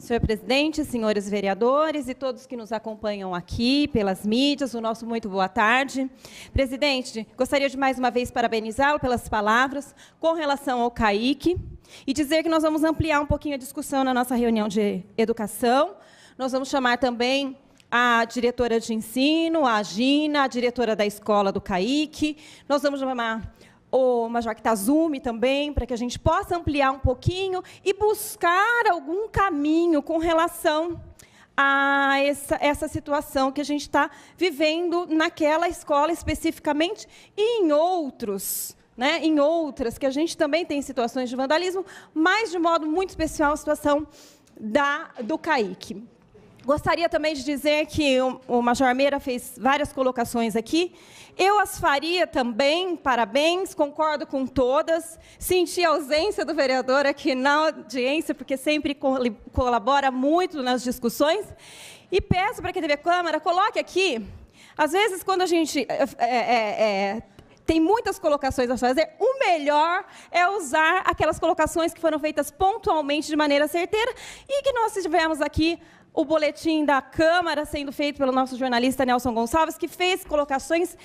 Senhor presidente, senhores vereadores e todos que nos acompanham aqui pelas mídias, o nosso muito boa tarde. Presidente, gostaria de mais uma vez parabenizá-lo pelas palavras com relação ao CAIC e dizer que nós vamos ampliar um pouquinho a discussão na nossa reunião de educação. Nós vamos chamar também a diretora de ensino, a Gina, a diretora da escola do CAIC. Nós vamos chamar o Major Kitazumi também, para que a gente possa ampliar um pouquinho e buscar algum caminho com relação a essa situação que a gente está vivendo naquela escola especificamente e em outros, né, em outras, que a gente também tem situações de vandalismo, mas de modo muito especial a situação do CAIC. Gostaria também de dizer que o Major Meira fez várias colocações aqui. Eu as faria também, parabéns, concordo com todas. Senti a ausência do vereador aqui na audiência, porque sempre colabora muito nas discussões. E peço para que a TV Câmara coloque aqui, às vezes, quando a gente tem muitas colocações a fazer, o melhor é usar aquelas colocações que foram feitas pontualmente, de maneira certeira, e que nós tivemos aqui o boletim da Câmara sendo feito pelo nosso jornalista Nelson Gonçalves, que fez colocações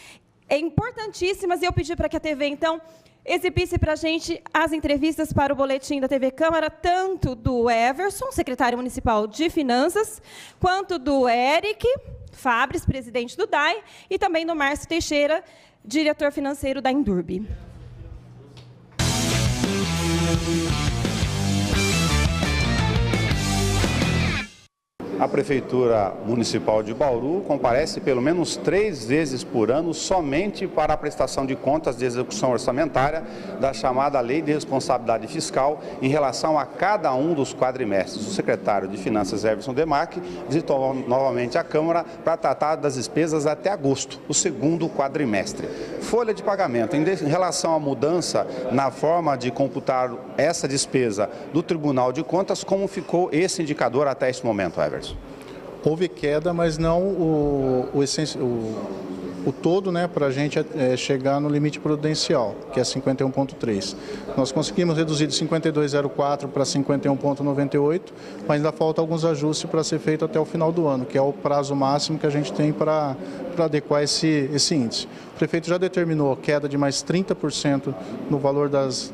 importantíssimas, e eu pedi para que a TV, então, exibisse para a gente as entrevistas para o boletim da TV Câmara, tanto do Everson, secretário municipal de Finanças, quanto do Eric Fabres, presidente do DAI, e também do Márcio Teixeira, diretor financeiro da Indurb. A Prefeitura Municipal de Bauru comparece pelo menos 3 vezes por ano somente para a prestação de contas de execução orçamentária da chamada Lei de Responsabilidade Fiscal em relação a cada um dos quadrimestres. O secretário de Finanças, Everson Demarque, visitou novamente a Câmara para tratar das despesas até agosto, o segundo quadrimestre. Folha de pagamento. Em relação à mudança na forma de computar essa despesa do Tribunal de Contas, como ficou esse indicador até esse momento, Everson? Houve queda, mas não o todo, né, para a gente chegar no limite prudencial, que é 51,3. Nós conseguimos reduzir de 52,04 para 51,98, mas ainda falta alguns ajustes para ser feito até o final do ano, que é o prazo máximo que a gente tem para adequar esse índice. O prefeito já determinou queda de mais 30% no valor das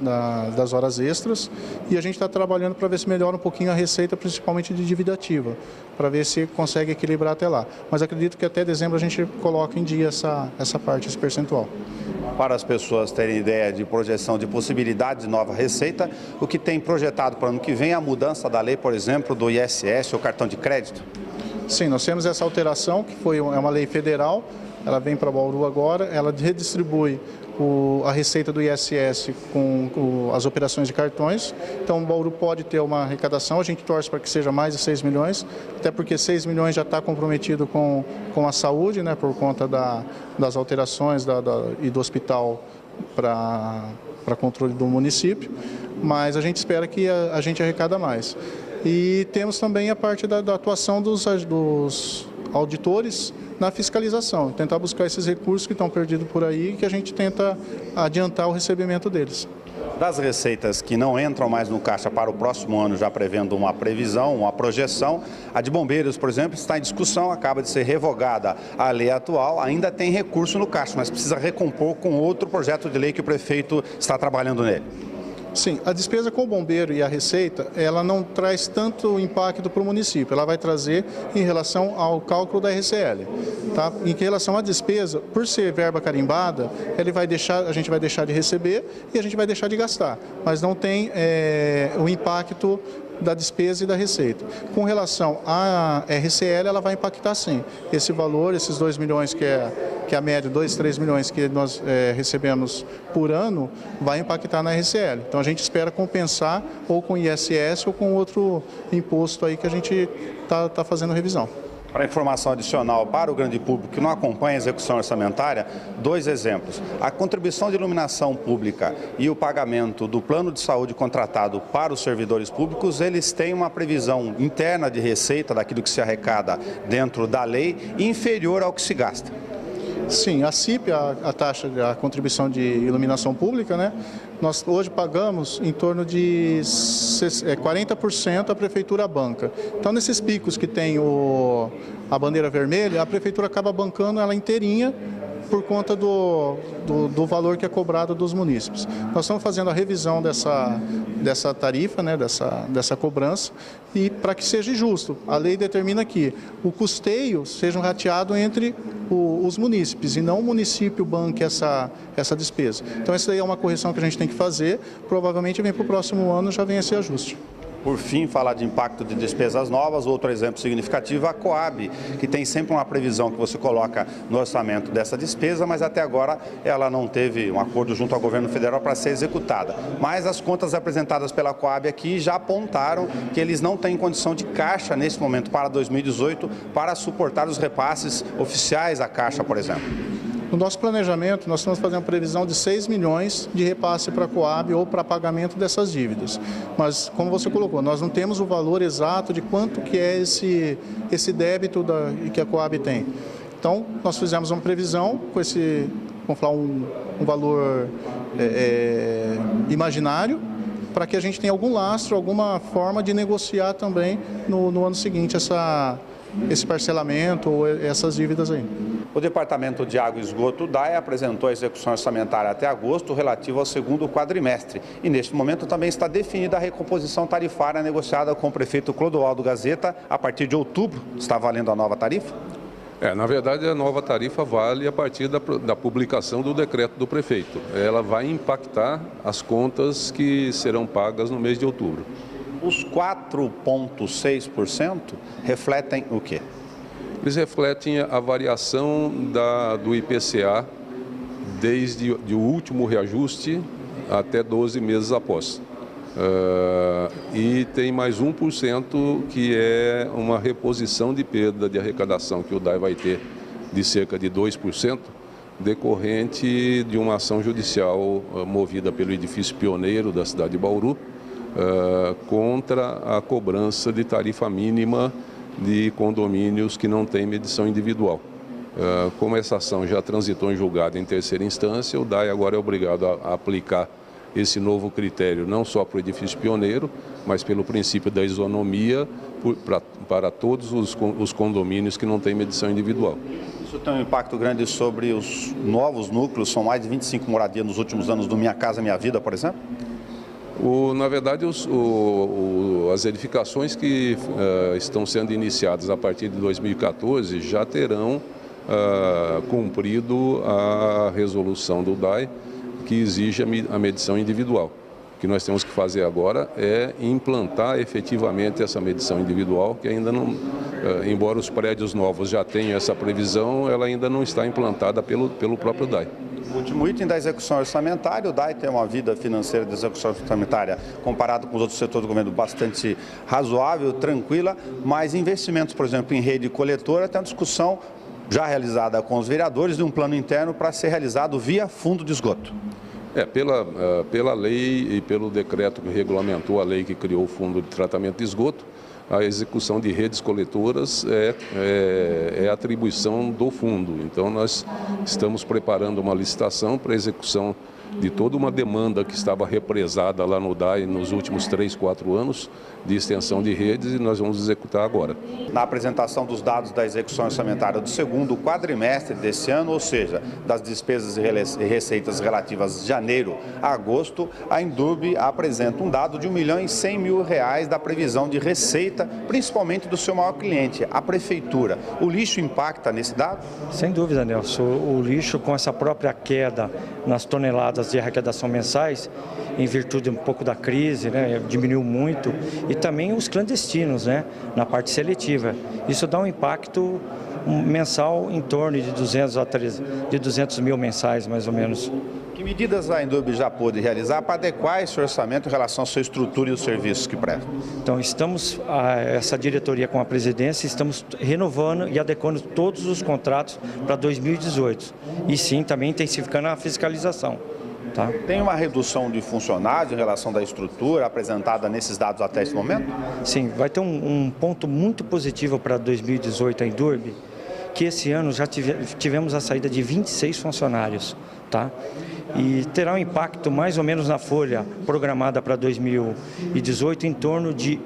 horas extras, e a gente está trabalhando para ver se melhora um pouquinho a receita, principalmente de dívida ativa, para ver se consegue equilibrar até lá. Mas acredito que até dezembro a gente coloca em dia essa parte, esse percentual. Para as pessoas terem ideia de projeção de possibilidade de nova receita, o que tem projetado para o ano que vem é a mudança da lei, por exemplo, do ISS ou cartão de crédito? Sim, nós temos essa alteração, que é uma lei federal, ela vem para Bauru agora, ela redistribui a receita do ISS com as operações de cartões. Então, o Bauru pode ter uma arrecadação, a gente torce para que seja mais de 6 milhões, até porque 6 milhões já está comprometido com a saúde, né, por conta das alterações e do hospital para controle do município, mas a gente espera que a gente arrecada mais. E temos também a parte da atuação dos auditores na fiscalização, tentar buscar esses recursos que estão perdidos por aí, que a gente tenta adiantar o recebimento deles. Das receitas que não entram mais no caixa para o próximo ano, já prevendo uma previsão, uma projeção, a de bombeiros, por exemplo, está em discussão, acaba de ser revogada a lei atual, ainda tem recurso no caixa, mas precisa recompor com outro projeto de lei que o prefeito está trabalhando nele. Sim, a despesa com o bombeiro e a receita, ela não traz tanto impacto para o município, ela vai trazer em relação ao cálculo da RCL. Tá? Em relação à despesa, por ser verba carimbada, a gente vai deixar de receber e a gente vai deixar de gastar, mas não tem o impacto da despesa e da receita. Com relação à RCL, ela vai impactar sim. Esse valor, esses 2 milhões que é a média, 2, 3 milhões que nós recebemos por ano, vai impactar na RCL. Então a gente espera compensar ou com ISS ou com outro imposto aí que a gente está fazendo revisão. Para informação adicional para o grande público que não acompanha a execução orçamentária, 2 exemplos. A contribuição de iluminação pública e o pagamento do plano de saúde contratado para os servidores públicos, eles têm uma previsão interna de receita daquilo que se arrecada dentro da lei inferior ao que se gasta. Sim, a CIP, a taxa, a contribuição de iluminação pública, né? Nós hoje pagamos em torno de 40% a prefeitura banca. Então, nesses picos que tem a bandeira vermelha, a prefeitura acaba bancando ela inteirinha por conta do valor que é cobrado dos munícipes. Nós estamos fazendo a revisão dessa tarifa, né, dessa cobrança, e para que seja justo. A lei determina que o custeio seja rateado entre os munícipes e não o município banque essa despesa. Então, essa daí é uma correção que a gente tem que fazer. Provavelmente vem para o próximo ano já vem esse ajuste. Por fim, falar de impacto de despesas novas, outro exemplo significativo, a Coab, que tem sempre uma previsão que você coloca no orçamento dessa despesa, mas até agora ela não teve um acordo junto ao governo federal para ser executada. Mas as contas apresentadas pela Coab aqui já apontaram que eles não têm condição de caixa nesse momento para 2018 para suportar os repasses oficiais à Caixa, por exemplo. No nosso planejamento, nós estamos fazendo a previsão de 6 milhões de repasse para a Coab ou para pagamento dessas dívidas. Mas, como você colocou, nós não temos o valor exato de quanto que é esse débito que a Coab tem. Então, nós fizemos uma previsão com vamos falar, um valor imaginário, para que a gente tenha algum lastro, alguma forma de negociar também no ano seguinte esse parcelamento ou essas dívidas aí. O Departamento de Água e Esgoto, o DAE, apresentou a execução orçamentária até agosto relativa ao segundo quadrimestre. E neste momento também está definida a recomposição tarifária negociada com o prefeito Clodoaldo Gazeta. A partir de outubro, está valendo a nova tarifa? Na verdade, a nova tarifa vale a partir da publicação do decreto do prefeito. Ela vai impactar as contas que serão pagas no mês de outubro. Os 4,6% refletem o quê? Eles refletem a variação do IPCA desde o último reajuste até 12 meses após. E tem mais 1% que é uma reposição de perda de arrecadação que o DAE vai ter de cerca de 2%, decorrente de uma ação judicial movida pelo edifício pioneiro da cidade de Bauru contra a cobrança de tarifa mínima de condomínios que não têm medição individual. Como essa ação já transitou em julgado em terceira instância, o DAE agora é obrigado a aplicar esse novo critério não só para o edifício pioneiro, mas pelo princípio da isonomia para todos os condomínios que não têm medição individual. Isso tem um impacto grande sobre os novos núcleos, são mais de 25 moradias nos últimos anos do Minha Casa Minha Vida, por exemplo? Na verdade, as edificações que estão sendo iniciadas a partir de 2014 já terão cumprido a resolução do DAE que exige a medição individual. O que nós temos que fazer agora é implantar efetivamente essa medição individual, que ainda não, embora os prédios novos já tenham essa previsão, ela ainda não está implantada pelo próprio DAE. O último item da execução orçamentária, o DAE tem uma vida financeira de execução orçamentária comparado com os outros setores do governo bastante razoável, tranquila, mas investimentos, por exemplo, em rede coletora, tem uma discussão já realizada com os vereadores de um plano interno para ser realizado via fundo de esgoto. Pela lei e pelo decreto que regulamentou a lei que criou o Fundo de Tratamento de Esgoto, a execução de redes coletoras é atribuição do fundo. Então, nós estamos preparando uma licitação para a execução de toda uma demanda que estava represada lá no DAE nos últimos 3, 4 anos de extensão de redes, e nós vamos executar agora. Na apresentação dos dados da execução orçamentária do segundo quadrimestre desse ano, ou seja, das despesas e receitas relativas de janeiro a agosto, a Indurb apresenta um dado de R$1.100.000 da previsão de receita, principalmente do seu maior cliente, a Prefeitura. O lixo impacta nesse dado? Sem dúvida, Nelson. O lixo, com essa própria queda nas toneladas de arrecadação mensais, em virtude um pouco da crise, né, diminuiu muito, e também os clandestinos, né, na parte seletiva. Isso dá um impacto mensal em torno de 200 mil mensais, mais ou menos. Que medidas a Indurb já pôde realizar para adequar esse orçamento em relação à sua estrutura e os serviços que presta? Então, essa diretoria com a presidência, estamos renovando e adequando todos os contratos para 2018. E sim, também intensificando a fiscalização. Tá? Tem uma redução de funcionários em relação da estrutura apresentada nesses dados até esse momento? Sim, vai ter um ponto muito positivo para 2018 a Indurb, que esse ano já tivemos a saída de 26 funcionários, tá? E terá um impacto mais ou menos na folha programada para 2018 em torno de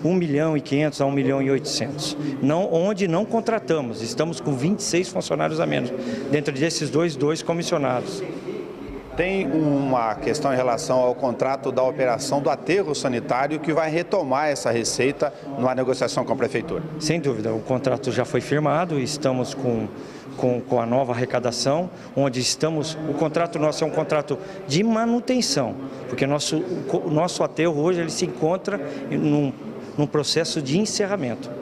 1.500.000 a 1.800.000, onde não contratamos, estamos com 26 funcionários a menos, dentro desses dois comissionados. Tem uma questão em relação ao contrato da operação do aterro sanitário que vai retomar essa receita numa negociação com a Prefeitura. Sem dúvida, o contrato já foi firmado, estamos com a nova arrecadação, onde estamos, o contrato nosso é um contrato de manutenção, porque o nosso aterro hoje ele se encontra num processo de encerramento.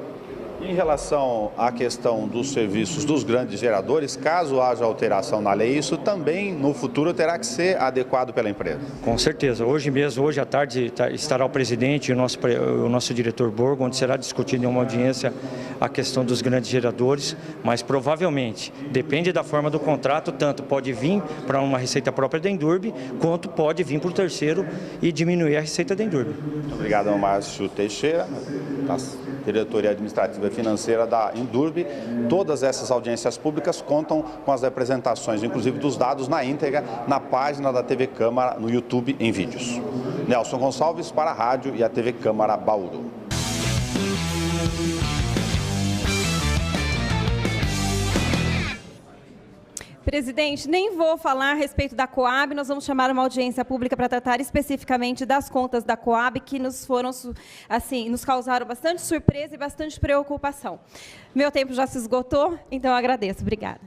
Em relação à questão dos serviços dos grandes geradores, caso haja alteração na lei, isso também no futuro terá que ser adequado pela empresa? Com certeza. Hoje mesmo, hoje à tarde, estará o presidente e o nosso diretor Borgo, onde será discutido em uma audiência a questão dos grandes geradores, mas provavelmente, depende da forma do contrato, tanto pode vir para uma receita própria da Endurbe, quanto pode vir para o terceiro e diminuir a receita da Endurbe. Obrigado, Márcio Teixeira, da diretoria administrativa e financeira da Endurbe. Todas essas audiências públicas contam com as apresentações, inclusive dos dados na íntegra, na página da TV Câmara, no YouTube, em vídeos. Nelson Gonçalves para a Rádio e a TV Câmara Bauru. Presidente, nem vou falar a respeito da Coab, nós vamos chamar uma audiência pública para tratar especificamente das contas da Coab, que nos causaram bastante surpresa e bastante preocupação. Meu tempo já se esgotou, então eu agradeço. Obrigada.